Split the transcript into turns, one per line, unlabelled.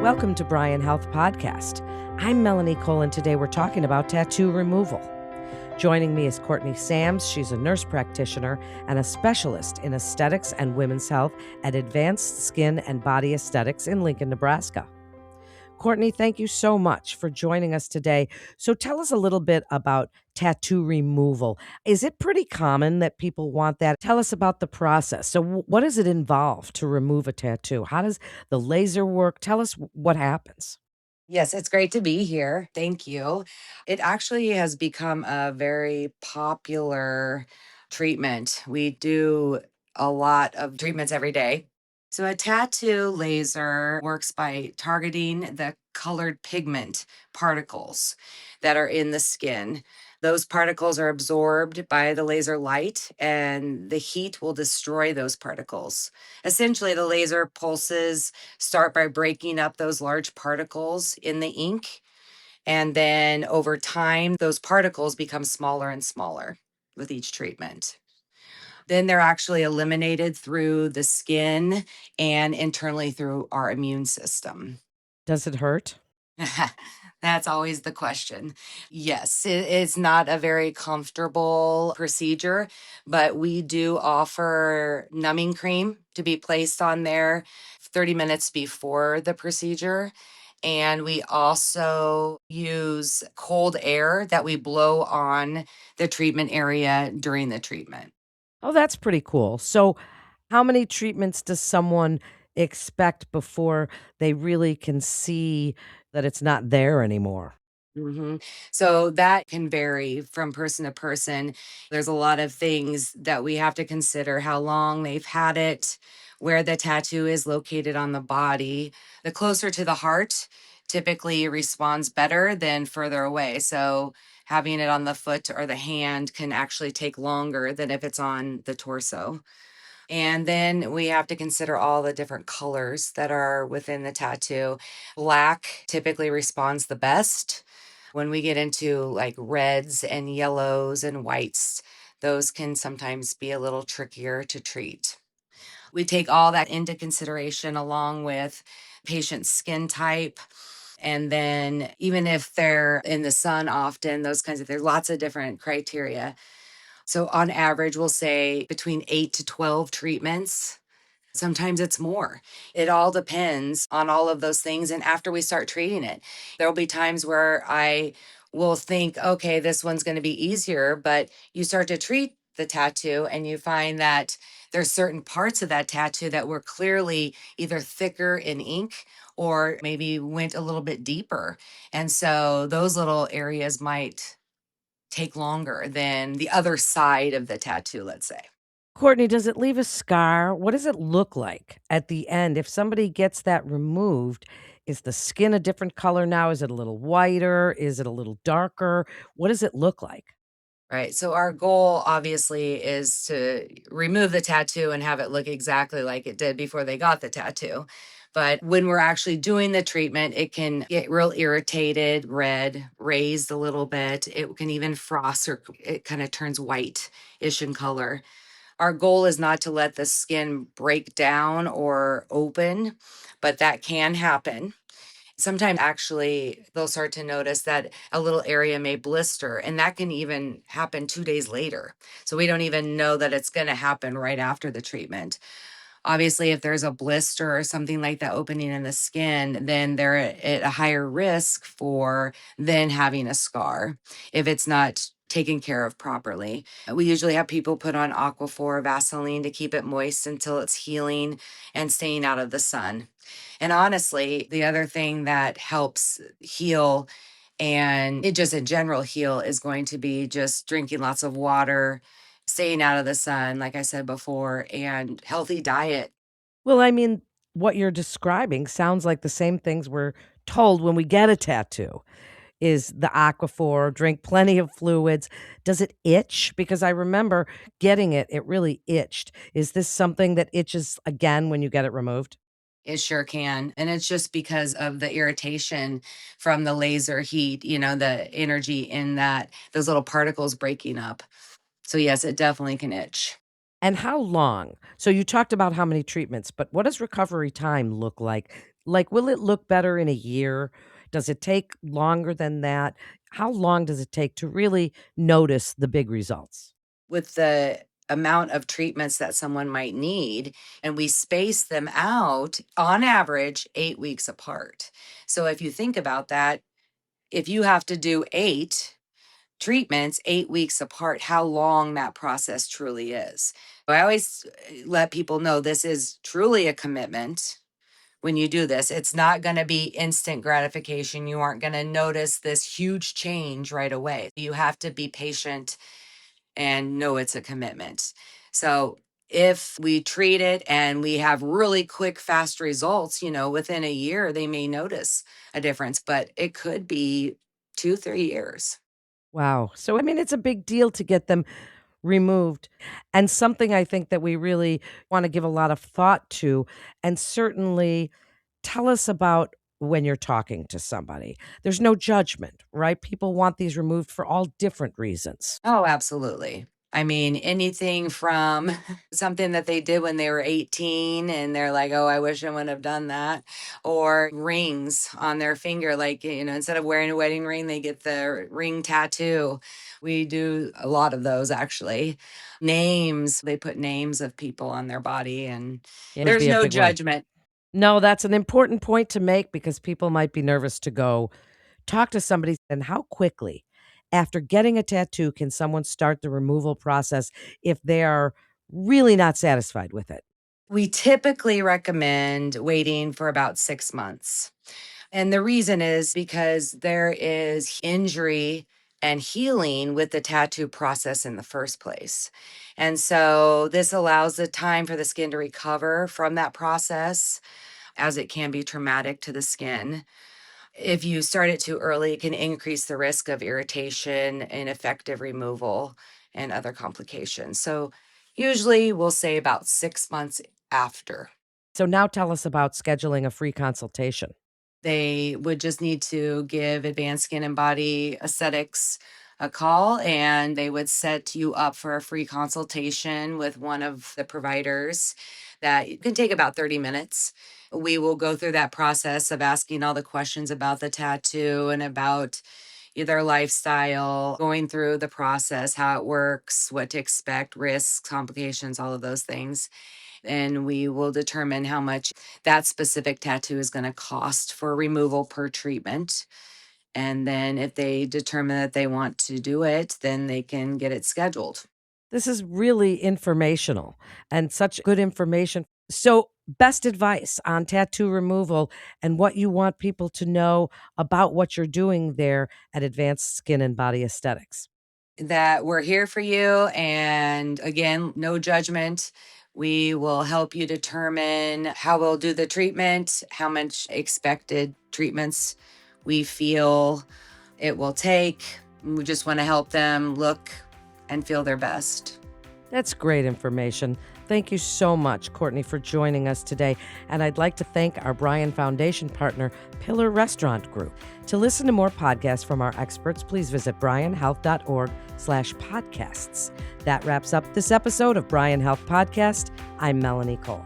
Welcome to Brian Health Podcast. I'm Melanie Cole, and today we're talking about tattoo removal. Joining me is Courtney Sams. She's a nurse practitioner and a specialist in aesthetics and women's health at Advanced Skin and Body Aesthetics in Lincoln, Nebraska. Courtney, thank you so much for joining us today. So tell us a little bit about tattoo removal. Is it pretty common that people want that? Tell us about the process. So what does it involve to remove a tattoo? How does the laser work? Tell us what happens.
Yes, it's great to be here. Thank you. It actually has become a very popular treatment. We do a lot of treatments every day. So, a tattoo laser works by targeting the colored pigment particles that are in the skin. Those particles are absorbed by the laser light, and the heat will destroy those particles. Essentially, the laser pulses start by breaking up those large particles in the ink. And then over time, those particles become smaller and smaller with each treatment. Then they're actually eliminated through the skin and internally through our immune system.
Does it hurt?
That's always the question. Yes, it's not a very comfortable procedure, but we do offer numbing cream to be placed on there 30 minutes before the procedure. And we also use cold air that we blow on the treatment area during the treatment.
Oh, that's pretty cool. So how many treatments does someone expect before they really can see that it's not there anymore?
So that can vary from person to person. There's a lot of things that we have to consider: how long they've had it, where the tattoo is located on the body. The closer to the heart typically responds better than further away. So having it on the foot or the hand can actually take longer than if it's on the torso. And then we have to consider all the different colors that are within the tattoo. Black typically responds the best. When we get into like reds and yellows and whites, those can sometimes be a little trickier to treat. We take all that into consideration along with patient's skin type. And then even if they're in the sun often, those kinds of, there's lots of different criteria. So on average, we'll say between 8 to 12 treatments. Sometimes it's more. It all depends on all of those things. And after we start treating it, there'll be times where I will think, okay, this one's going to be easier. But you start to treat the tattoo and you find that there's certain parts of that tattoo that were clearly either thicker in ink or maybe went a little bit deeper. And so those little areas might take longer than the other side of the tattoo, let's say.
Courtney, does it leave a scar? What does it look like at the end? If somebody gets that removed, is the skin a different color now? Is it a little whiter? Is it a little darker? What does it look like?
Right. So our goal obviously is to remove the tattoo and have it look exactly like it did before they got the tattoo. But when we're actually doing the treatment, it can get real irritated, red, raised a little bit. It can even frost or it kind of turns white-ish in color. Our goal is not to let the skin break down or open, but that can happen. Sometimes actually they'll start to notice that a little area may blister, and that can even happen 2 days later. So we don't even know that it's gonna happen right after the treatment. Obviously, if there's a blister or something like that opening in the skin, then they're at a higher risk for then having a scar if it's not taken care of properly. We usually have people put on Aquaphor Vaseline to keep it moist until it's healing and staying out of the sun. And honestly, the other thing that helps heal and it just in general heal is going to be just drinking lots of water, staying out of the sun, like I said before, and healthy diet.
Well, I mean, what you're describing sounds like the same things we're told when we get a tattoo. Is the Aquaphor, drink plenty of fluids. Does it itch? Because I remember getting it, it really itched. Is this something that itches again when you get it removed?
It sure can. And it's just because of the irritation from the laser heat, the energy in that, those little particles breaking up. So, yes, it definitely can itch.
And how long? So you talked about how many treatments, but what does recovery time look like Like, will it look better in a year? Does it take longer than that? How long does it take to really notice the big results?
With the amount of treatments that someone might need, and we space them out on average 8 weeks apart. So if you think about that, if you have to do 8 treatments 8 weeks apart, how long that process truly is. I always let people know this is truly a commitment. When you do this, it's not going to be instant gratification. You aren't going to notice this huge change right away. You have to be patient and know it's a commitment. So if we treat it and we have really quick, fast results, within a year, they may notice a difference, but it could be 2, 3 years.
Wow. So, I mean, it's a big deal to get them removed, and something I think that we really want to give a lot of thought to. And certainly tell us about when you're talking to somebody. There's no judgment, right? People want these removed for all different reasons.
Oh, absolutely. I mean, anything from something that they did when they were 18 and they're like, oh, I wish I wouldn't have done that. Or rings on their finger, like, instead of wearing a wedding ring, they get the ring tattoo. We do a lot of those actually. Names, they put names of people on their body, and
It would
there's
be a
no
big one.
judgment.
No, that's an important point to make because people might be nervous to go talk to somebody. And how quickly after getting a tattoo can someone start the removal process if they are really not satisfied with it?
We typically recommend waiting for about 6 months. And the reason is because there is injury and healing with the tattoo process in the first place. And so this allows the time for the skin to recover from that process, as it can be traumatic to the skin. If you start it too early, it can increase the risk of irritation, ineffective removal, and other complications. So usually we'll say about 6 months after.
So now tell us about scheduling a free consultation.
They would just need to give Advanced Skin and Body Aesthetics a call, and they would set you up for a free consultation with one of the providers that can take about 30 minutes. We will go through that process of asking all the questions about the tattoo and about their lifestyle, going through the process, how it works, what to expect, risks, complications, all of those things. And we will determine how much that specific tattoo is going to cost for removal per treatment. And then if they determine that they want to do it, then they can get it scheduled.
This is really informational and such good information. So, best advice on tattoo removal and what you want people to know about what you're doing there at Advanced Skin and Body Aesthetics.
That we're here for you. And again, no judgment. We will help you determine how we'll do the treatment, how much expected treatments we feel it will take. We just want to help them look and feel their best.
That's great information. Thank you so much, Courtney, for joining us today. And I'd like to thank our Bryan Foundation partner, Pillar Restaurant Group. To listen to more podcasts from our experts, please visit bryanhealth.org/podcasts. That wraps up this episode of Bryan Health Podcast. I'm Melanie Cole.